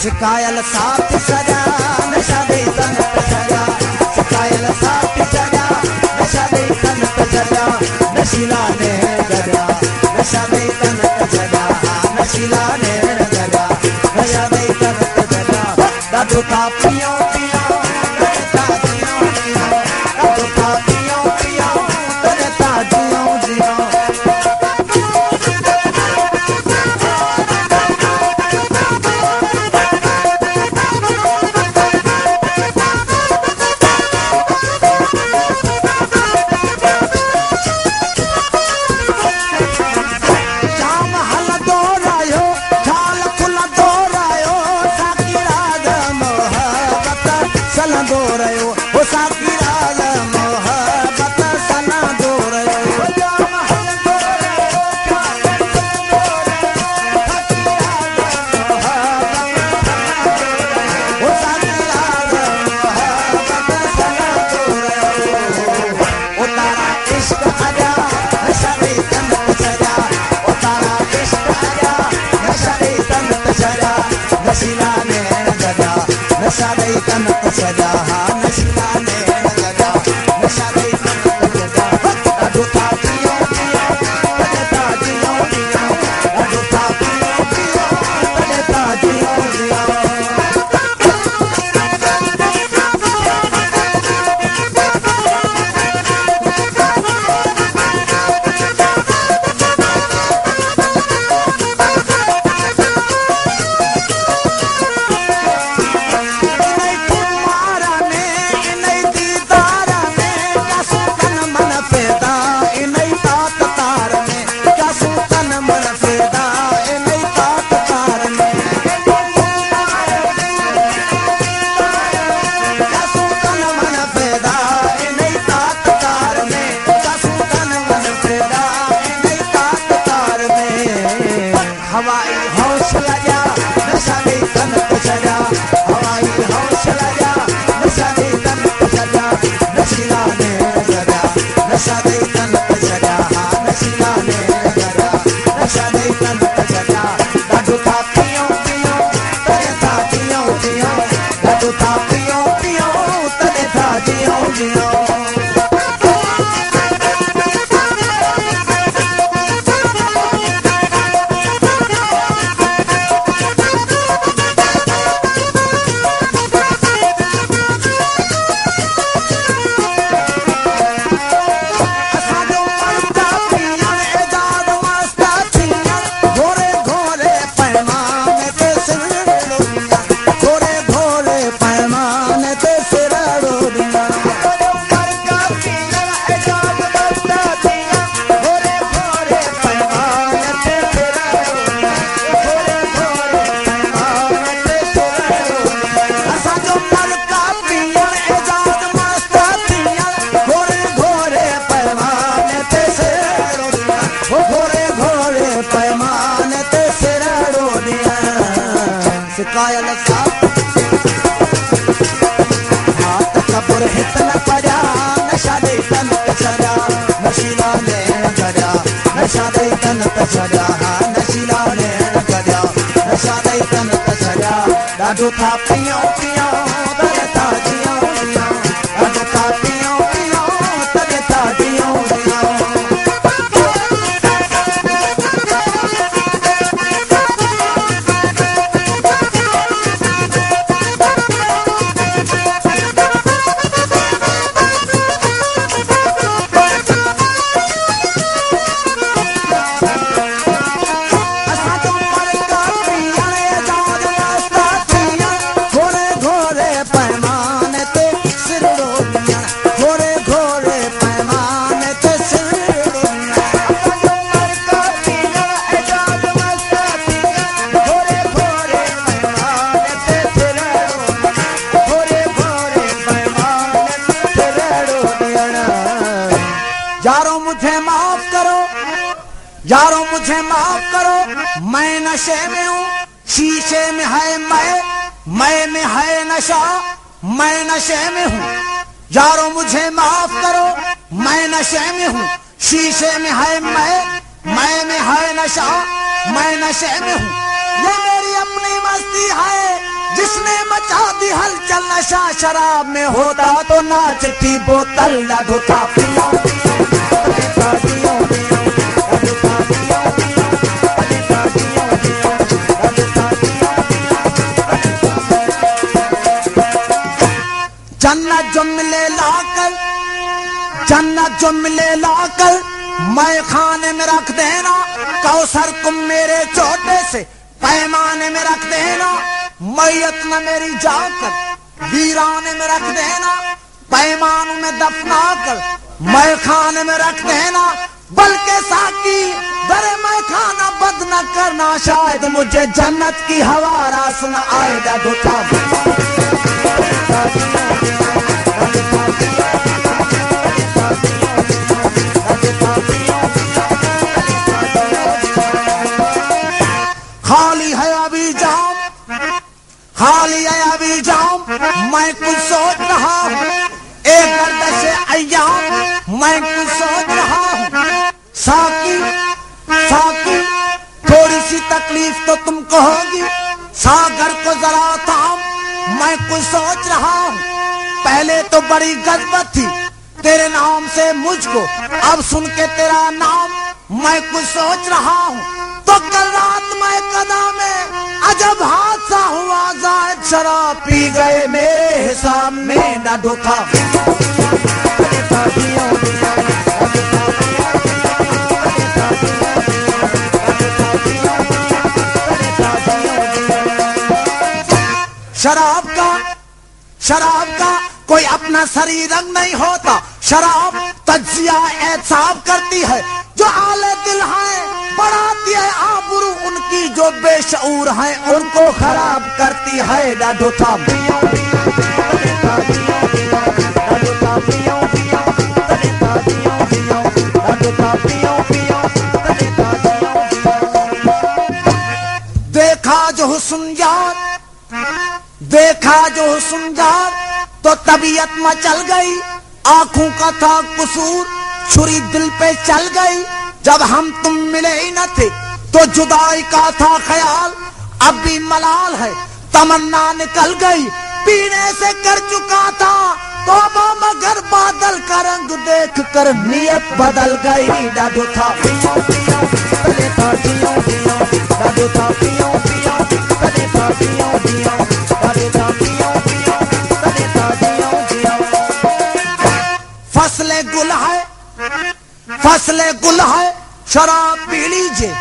शिकायल साथ सजा नशा दे तन पे सजा शिकायल साथ सजा नशा दे तन पे सजा नशीला ने गजा नशा दे तन पे सजा नशीला ने गजा नशा दे तन पे सजा दादू का पियो पियो करता जियो जियो दादू का पियो पियो करता जियो जियो नशा दे तन पे सजा नशीला ने गजा नशा दे तन पे सजा दादू था पियो पियो करता जियो जियो दादू था पियो पियो करता जियो जियो हवाई हौसला जा नशा दे तन पे सजा हवाई हौसला जा नशा दे तन पे सजा नशीला ने गजा नशा दे तन पे सजा नशीला ने गजा नशा दे तन पे सजा दादू था पियो पियो करता जियो जियो दादू था पियो पियो करता जियो जियो शिकायल साथ हाथ कब्र हित न पड़ा नशा दे तन पे सजा नशीला ने गजा नशा दे तन पे सजा नशीला ने गजा नशा दे तन पे सजा दादू था पियो पियो करता जियो जियो दादू था पियो पियो करता जियो जियो यारों मुझे माफ करो, यारों मुझे माफ करो, मैं नशे में हूँ, शीशे में है मैं में है नशा, मैं नशे में हूँ। यारों मुझे माफ करो, मैं नशे में हूँ, शीशे में है मैं में है नशा, मैं नशे में हूँ। ये मेरी अपनी मस्ती है, थी हलचल नशा शराब में होता तो नाचती बोतल ॾाढो था पियो जन्नत जो मिले लाकर, जन्नत जो मिले लाकर मैं खाने में रख देना, कौसर तुम मेरे छोटे से पैमाने में रख देना, मैयत न मेरी जाकर वीराने में रख देना, पैमानों में दफना कर मैं खाने में रख देना, बल्कि साकी दरे मैं खाना बद न करना, शायद मुझे जन्नत की हवा रास न आएगा दुथा खाली है अभी जाम, खाली है अभी जाम, मैं कुछ सोच रहा हूँ, एक गर्दश अय्याम मैं कुछ सोच रहा हूँ, साकी साकी थोड़ी सी तकलीफ तो तुमको होगी, सागर को जरा थाम मैं कुछ सोच रहा हूँ, पहले तो बड़ी गजबत थी तेरे नाम से मुझको, अब सुन के तेरा नाम मैं कुछ सोच रहा हूँ, तो कल रात मैं कदा में अजब हादसा हुआ, जायद शराब पी गए मेरे हिसाब में न धोखा शराब का कोई अपना शरीर रंग नहीं होता, शराब तज्जिया एहसाब करती है, जो आले दिल हैं बढ़ाती है आबरू उनकी, जो बेशऊर हैं उनको खराब करती है डाढो था देखा जो हुस्न यार, देखा जो हुस्न यार तो तबीयत मचल गई, आंखों का था कसूर छुरी दिल पे चल गई, जब हम तुम मिले ही न थे तो जुदाई का था ख्याल, अब भी मलाल है तमन्ना निकल गई, पीने से कर चुका था तौबा मगर बादल का रंग देख कर नियत बदल गई, डाढो था फसले गुल है, फसले गुल है शराब पी लीजिए,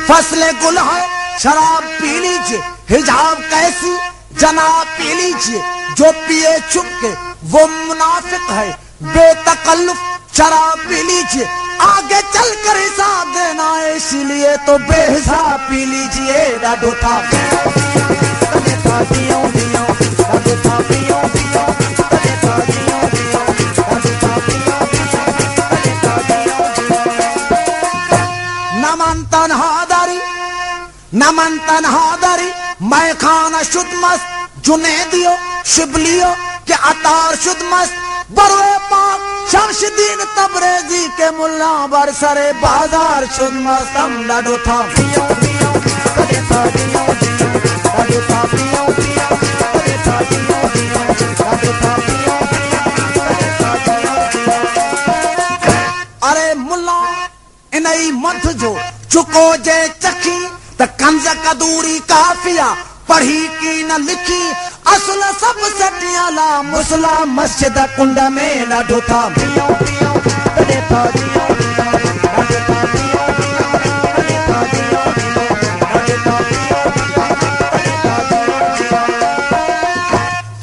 फसले गुल है शराब पी लीजिए, हिजाब कैसी जनाब पी लीजिए, जो पिए चुप के वो मुनाफिक है, बेतकल्लुफ शराब पी लीजिए, आगे चलकर हिसाब देना है इसीलिए तो बेहिसाब पी लीजिए, डाढो था नमन तन्हादरी मैं खाना शुद्ध मस्त जुनेदियो शिबलियो के अतार शुद्ध मस्त, बरोए पाक शमशुद्दीन तबरेजी के मुल्ला बरसरे बाजार शुद्ध मस्त, हम डाढो था अरे मुल्ला इनई मत जो चुको जे चखी त कंज कदूरी काफिया पढ़ी की न लिखी, असल सब सटियाला मुसला मस्जिद कुंड में डाढो था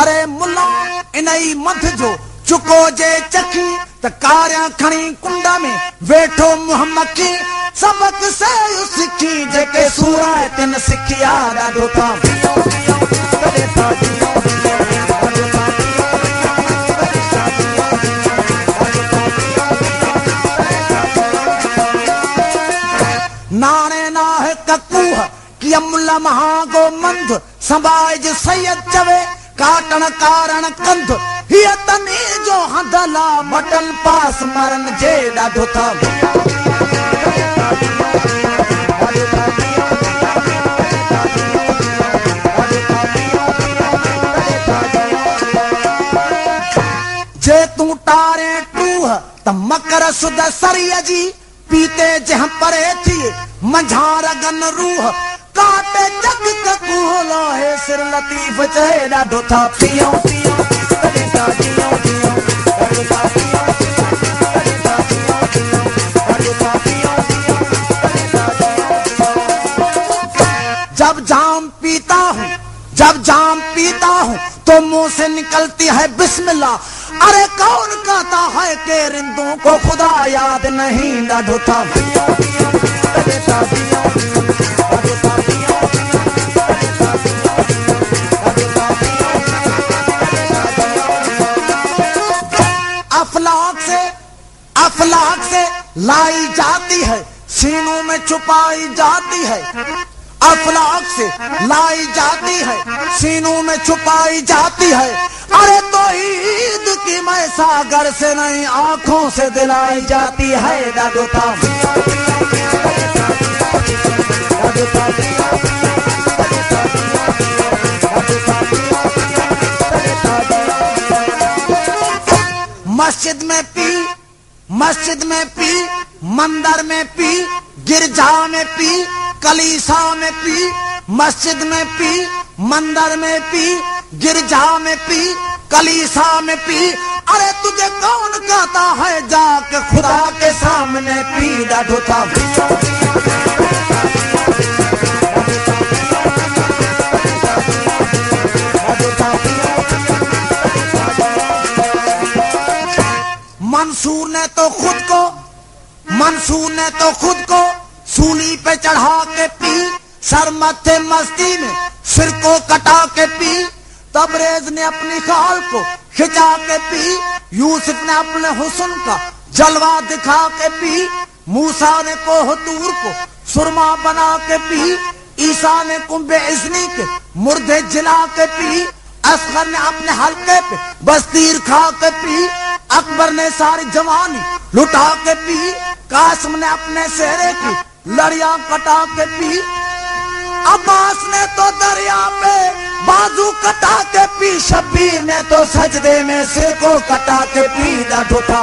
अरे मुल्ला इनई मत जो चुको जे चखी त कार्या खणी कुंड में वेठो मुहम्मद की, सबक से सिखी जेके सूरत तिन सिखिया डाढो था नाने ना है ककूह कि अमुला महागो मंद संभाज सैयद चवे काटन कारण कंध, हिय तनी जो हंधला मटन पास मरन जे डाढो था त मकर सुद सरिय जी पीते जह परे थी मंझार गन रूह काटे जग कूलो है सिर लतीफ चहे ॾाढो था पियो पियो कॾहिं जियो जियो ॾाढो था पियो जब जाम पीता हूँ तो मुंह से निकलती है बिस्मिल्लाह। अरे कौन कहता है कि रिंदों को खुदा याद नहीं। ॾाढो था पियो अफलाक से लाई जाती है सीनों में छुपाई जाती है। अफलाक से लाई जाती है सीनों में छुपाई जाती है। अरे तो ईद की मैं सागर से नहीं आंखों से दिलाई जाती है। ॾाढो था मस्जिद में पी मंदिर में पी गिरजा में पी कलीसा में पी। मस्जिद में पी मंदिर में पी गिरजा में पी कलीसा में पी। अरे तुझे कौन कहता है जाके खुदा के सामने पी। ॾाढो था मंसूर ने तो खुद को सूली पे चढ़ा के पी। सर मथे मस्ती में सिर को कटा के पी। तबरेज ने अपनी खाल को खिंचा के पी। यूसुफ ने अपने हुस्न का जलवा दिखा के पी। मूसा ने कोहतूर को सुरमा बना के पी। ईसा ने कुंभे इज़्नी के मुर्दे जिला के पी। असगर ने अपने हल्के पे बस्तीर खा के पी। अकबर ने सारी जवानी लुटा के पी। कासिम ने अपने सेहरे की लड़ियां कटा के पी। अब्बास ने तो दरिया पे बाजू कटा के पी। शब्बीर ने तो सजदे में सिर को कटा के पी। ॾाढो था